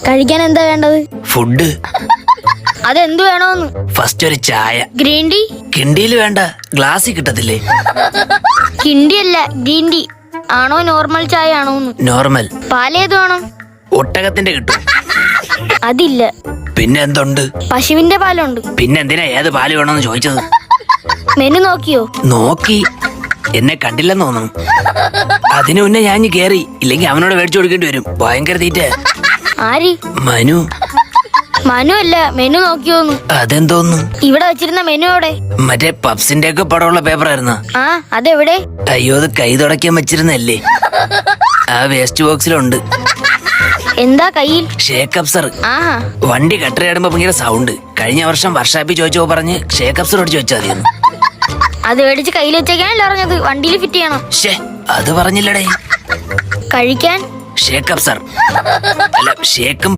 കഴിക്കാൻ എന്താ വേണ്ടത്? ഫുഡ്. അതെന്ത് വേണോന്ന്? ഫസ്റ്റ് ഒരു ചായ. Green tea? കിണ്ടിയിൽ വേണ്ട, ഗ്ലാസ്സിൽ കിട്ടത്തില്ലേ? കിണ്ടി അല്ല, ഗ്രീൻ ടീ ആണോ നോർമൽ ചായ ആണോന്ന്? നോർമൽ. പാലേത് വേണം? ഒട്ടകത്തിന്റെ കിട്ടും. അതില്ല. പിന്നെ എന്തുണ്ട്? പശുവിന്റെ പാലുണ്ട്. പിന്നെ എന്തിനാ ഏത് പാല് വേണമെന്ന് ചോദിച്ചത്? മെനു നോക്കിയോ? നോക്കി. എന്നെ കണ്ടില്ലെന്ന് തോന്നുന്നു. അതിനു മുന്നേ ഞാൻ കേറി, ഇല്ലെങ്കിൽ അവനോട് മേടിച്ചു കൊടുക്കേണ്ടി വരും. ഭയങ്കര തീറ്റ. ആര്? മനു. മനു അല്ല, മെനു നോക്കിയോന്ന്. അതെന്തോന്നു? ഇവിടെ വെച്ചിരുന്ന മെനു എവിടെ? മറ്റേ പപ്സിന്റെ ഒക്കെ പടമുള്ള പേപ്പർ ആയിരുന്ന. ആ, അതെവിടെ? അയ്യോ, അത് കൈ തുടയ്ക്കാൻ വെച്ചിരുന്നല്ലേ. ആ വേസ്റ്റ് ബോക്സിലുണ്ട്. എന്താ കയ്യിൽ? ഷേക്ക് അപ്സർ. ആഹാ. വണ്ടി കട്ടറിയാടുമ്പോ ഭയങ്കര സൗണ്ട്. കഴിഞ്ഞ വർഷം വർഷാപ്പി ചോദിച്ചോ പറഞ്ഞ് ഷേക്ക് അപ്സർ അടിച്ചു വെച്ചാൽ മതിയെന്ന്. അത് മേടിച്ച് കയ്യിൽ വെച്ചേക്കാനല്ലേ പറഞ്ഞത്? വണ്ടിയിൽ ഫിറ്റ് ചെയ്യണം. ഷേ, അത് പറഞ്ഞില്ലടേ. കഴിക്കാൻ ഷേക്ക് അപ്സർ അല്ല, ഷേക്കും